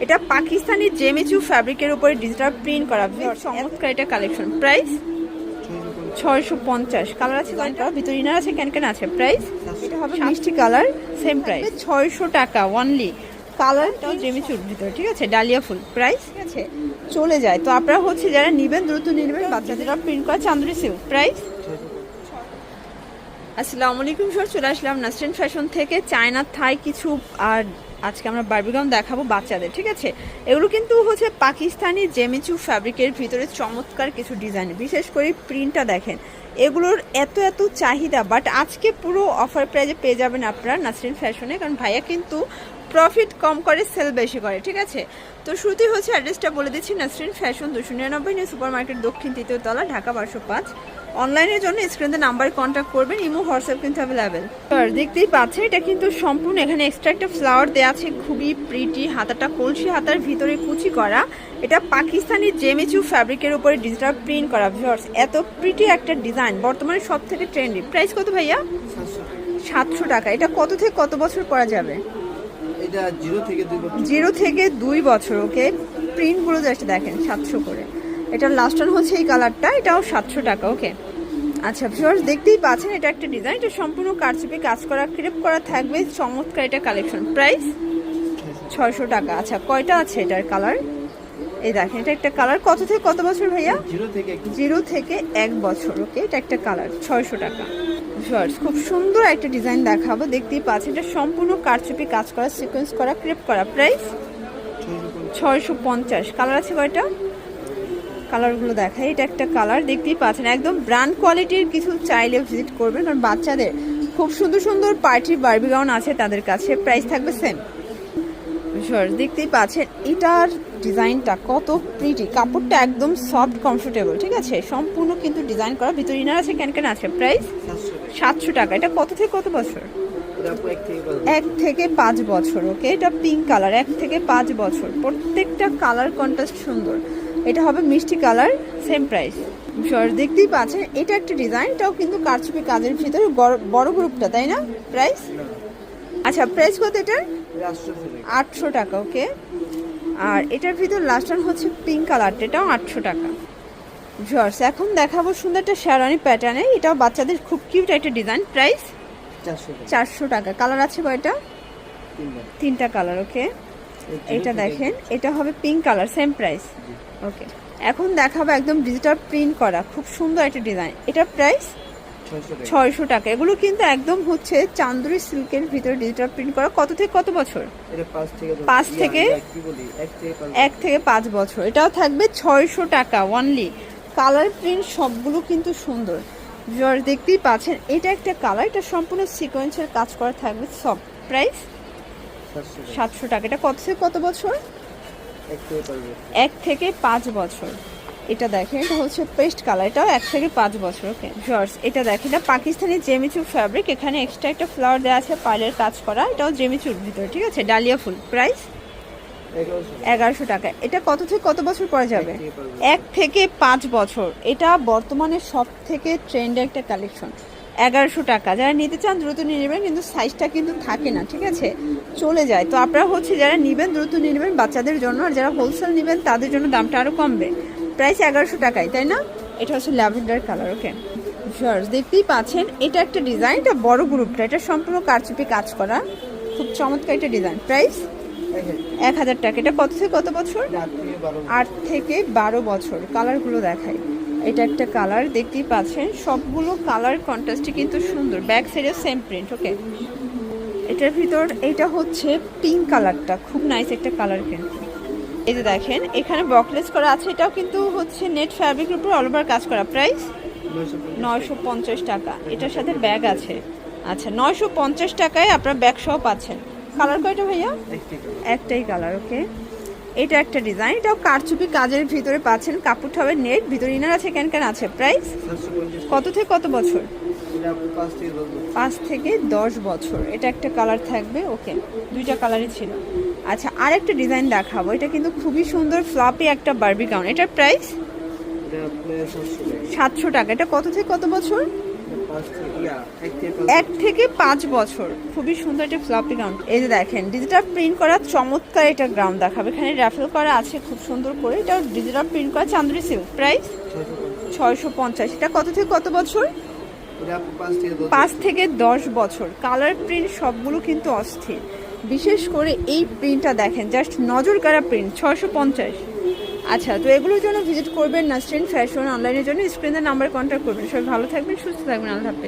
এটা পাকিস্তানি জেমিচু ফ্যাব্রিকের উপরে ডিজিটাল প্রিন্ট করা, চমৎকার এটা কালেকশন। প্রাইস 650। কালার আছে কয়টা? ভিতরে ইনার আছে, ক্যান আছে। প্রাইস এটা হবে মিষ্টি কালার, সেম প্রাইস 600 টাকা অনলি। কালারটাও জেমিচুর ভিতরে, ঠিক আছে, ডালিয়া ফুল। প্রাইস ঠিক আছে, চলে যায়। তো আপনারা হচ্ছে যারা নেবেন দ্রুত নিয়ে নেবেন। বাচ্চাদের প্রিন্ট করা চান্দুরি সিল্ক। প্রাইস আসসালামু আলাইকুম স্যার, চলে আসলাম নাসরিন ফ্যাশন থেকে। চায়না থাই কিছু আর আজকে আমরা বারবিগাউন দেখাবো বাচ্চাদের, ঠিক আছে। এগুলো কিন্তু হচ্ছে পাকিস্তানি জেমিচু ফ্যাব্রিকের ভিতরে চমৎকার কিছু ডিজাইন, বিশেষ করে প্রিন্টটা দেখেন, এগুলোর এত এত চাহিদা। বাট আজকে পুরো অফার প্রাইজে পেয়ে যাবেন আপনারা নাসরিন ফ্যাশনে, কারণ ভাইয়া কিন্তু প্রফিট কম করে সেল বেশি করে, ঠিক আছে। তো শুরুতেই হচ্ছে অ্যাড্রেসটা বলে দিচ্ছি, Nasrin fashion 299 new super market, দক্ষিণ 3য় তলা, ঢাকা 1205। অনলাইনের জন্য স্ক্রিনে নাম্বারে কন্ট্যাক্ট করবেন, ইমো হোয়াটসঅ্যাপ কিন্তু অ্যাভেলেবেল। আর দেখতেই পাচ্ছেন এটা কিন্তু সম্পূর্ণ এখানে এক্সট্রা একটা ফ্লাওয়ার দেওয়া আছে, খুবই প্রিটি। হাতাটা কলসি হাতার ভিতরে কুচি করা, এটা পাকিস্তানি জেমিচু ফ্যাব্রিকের উপরে ডিজিটাল প্রিন্ট করা। ভিউয়ার্স এত প্রিটি একটা ডিজাইন, বর্তমানে সব থেকে ট্রেন্ডি। প্রাইস কত ভাইয়া? 700 টাকা। এটা কত থেকে কত বছর পরা যাবে? এটা 0 থেকে 2 বছর। ওকে, প্রিন্টগুলো জাস্ট দেখেন, 700 করে। এটা লাস্ট অন হচ্ছে এই কালারটা, এটাও 700 টাকা। ওকে, আচ্ছা ভিউয়ার্স দেখতেই পাচ্ছেন এটা একটা ডিজাইন, এটা সম্পূর্ণ কারচুপি কাজ করা, ক্রেপ করা থাকবে, চমৎকার এটা কালেকশন। প্রাইস 600 টাকা। আচ্ছা, কয়টা আছে এটার কালার? এই দেখেন, এটা একটা কালার। কত থেকে কত বছর ভাইয়া? 0 থেকে 1 বছর। ওকে, এটা একটা কালার, 600 টাকা। ভিউয়ার্স খুব সুন্দর একটা ডিজাইন দেখাবো, দেখতেই পাচ্ছেন এটা সম্পূর্ণ কারচুপি কাজ করা, সিকোয়েন্স করা, ক্রেপ করা। প্রাইস 650। কালার আছে কয়টা? কালারগুলো দেখাই। এটা একটা কালার, দেখতেই পাচ্ছেন একদম ব্র্যান্ড কোয়ালিটির। কিছু চাইলে ভিজিট করবেন, কারণ বাচ্চাদের খুব সুন্দর সুন্দর পার্টির বারবিগাউন আছে তাদের কাছে। প্রাইস থাকবে সেম। দেখতেই পাচ্ছেন এটার ডিজাইনটা কত প্রিটি, কাপড়টা একদম সফট কমফোর্টেবল, ঠিক আছে। সম্পূর্ণ কিন্তু ডিজাইন করা, ভিতরে ইনার আছে, ক্যান আছে। প্রাইস 700 টাকা। এটা কত থেকে কত বছর? 1 থেকে 5 বছর। ওকে, এটা পিঙ্ক কালার, 1 থেকে 5 বছর। প্রত্যেকটা কালার কন্ট্রাস্ট সুন্দর। এটা হবে মিষ্টি কালার, সেম প্রাইস। দেখতেই পাচ্ছেন এটা একটা ডিজাইন, এটাও কিন্তু কারচুপি কাজের ভিতরে বড় গ্রুপটা, তাই না? প্রাইস আচ্ছা, প্রাইস কত এটার? 800 টাকা। ওকে, আর এটার ভিতর লাস্ট ওয়ান হচ্ছে পিঙ্ক কালারটা, এটাও 800 টাকা। ভিউয়ার্স এখন দেখাবো সুন্দর একটা শেরওয়ানি প্যাটার্নে, এটাও বাচ্চাদের খুব কিউট একটা ডিজাইন। প্রাইস 400 টাকা। কালার আছে কয়টা? 3টা কালার। ওকে, এটা দেখেন, এটা হবে পিঙ্ক কালার, সেম প্রাইস। ওকে, এখন দেখাবো একদম ডিজিটাল প্রিন্ট করা, খুব সুন্দর একটা ডিজাইন। এটা প্রাইস 600 টাকা। এগুলো কিন্তু একদম হচ্ছে চান্দুরি সিল্কের ভিতরে ডিজিটাল প্রিন্ট করা। কত থেকে কত বছর? 1 থেকে 5 বছর। এটাও থাকবে 600 টাকা অনলি। কালার প্রিন্ট সবগুলো কিন্তু সুন্দর। ভিউয়ার্স দেখতেই পাচ্ছেন এটা একটা কালার, এটা সম্পূর্ণ সিকোয়েন্সের কাজ করা থাকবে সব। প্রাইস 700 টাকা। এটা কত থেকে কত বছর? 1 থেকে 5 বছর। এটা দেখেন, এটা হচ্ছে পেস্ট কালার, এটাও 1 থেকে 5 বছর। ওকে ভিউয়ার্স, এটা দেখেন, এটা পাকিস্তানি জেমিচু ফ্যাব্রিক, এখানে এক্সট্রা একটা ফ্লাওয়ার দেওয়া আছে, পার্লের কাজ করা, এটাও জেমিচুর ভিতরে, ঠিক আছে, ডালিয়া ফুল। প্রাইস 1100 টাকা। এটা কত থেকে কত বছর পরে যাবে? 1 থেকে 5 বছর। এটা বর্তমানে সব থেকে ট্রেন্ডে একটা কালেকশন। 1100 টাকা। যারা নিতে চান দ্রুত নিয়ে নেবেন, কিন্তু সাইজটা কিন্তু থাকে না, ঠিক আছে, চলে যায়। তো আপনারা হচ্ছে যারা নেবেন দ্রুত নিয়ে নেবেন বাচ্চাদের জন্য, আর যারা হোলসেল নেবেন তাদের জন্য দামটা আরও কমবে। প্রাইস 1100 টাকায়, তাই না? এটা হচ্ছে ল্যাভেন্ডার কালার। ওকে ভিউয়ার্স দেখতেই পাচ্ছেন এটা একটা ডিজাইন, এটা বড় গ্রুপটা, এটা সম্পূর্ণ কারচুপি কাজ করা, খুব চমৎকার একটা ডিজাইন। প্রাইস 1000 টাকা। এটা কত থেকে কত বছর? 8 থেকে 12 বছর। কালারগুলো দেখাই। এটা একটা কালার, দেখতেই পাচ্ছেন সবগুলো কালার কন্ট্রাস্টে কিন্তু সুন্দর, ব্যাক সাইডেও সেম প্রিন্ট। ওকে, এটার ভিতর এটা হচ্ছে পিঙ্ক কালারটা, খুব নাইস একটা কালার কিন্তু। এই যে দেখেন এখানে বকলেস করা আছে, এটাও কিন্তু হচ্ছে নেট ফ্যাব্রিকের উপর অল ওভার কাজ করা। প্রাইস 950 টাকা। এটার সাথে ব্যাগ আছে। আচ্ছা, 950 টাকায় আপনারা ব্যাগ সহ পাচ্ছেন। কালার কয়টা ভাইয়া? একটাই কালার। ওকে, এটা একটা ডিজাইন, এটাও কারচুপি কাজের ভিতরে পাচ্ছেন, কাপড়টা হবে নেট, ভিতরে ইনার আছে, ক্যান আছে। প্রাইস কত থেকে কত বছর? 5 থেকে 10 বছর। এটা একটা কালার থাকবে। ওকে, 2টা কালারই ছিল। আচ্ছা, আর একটা ডিজাইন দেখাবো, এটা কিন্তু খুবই সুন্দর ফ্লাপি একটা বারবিগাউন। এটার প্রাইস 700 টাকা। এটা কত থেকে কত বছর? 1 থেকে 5 বছর। খুবই সুন্দর একটা ফ্লপি গাউন। এই যে দেখেন ডিজিটাল প্রিন্ট করা চমৎকার এটা গাউন দেখাবে, এখানে র্যাফেল করা আছে খুব সুন্দর করে, এটা ডিজিটাল প্রিন্ট করা চান্দুরি সিল্ক, প্রাইস 650। এটা কত থেকে কত বছর? 5 থেকে 10 বছর। কালার প্রিন্ট সবগুলো কিন্তু অস্থির, বিশেষ করে এই প্রিন্টটা দেখেন, জাস্ট নজর কাড়া প্রিন্ট, 650। আচ্ছা, তো এগুলোর জন্য ভিজিট করবেন নাসরিন ফ্যাশন। অনলাইনের জন্য স্ক্রিনের নাম্বার কন্ট্যাক্ট করবেন। সবাই ভালো থাকবেন, সুস্থ থাকবেন, আল্লাহ হাফেজ।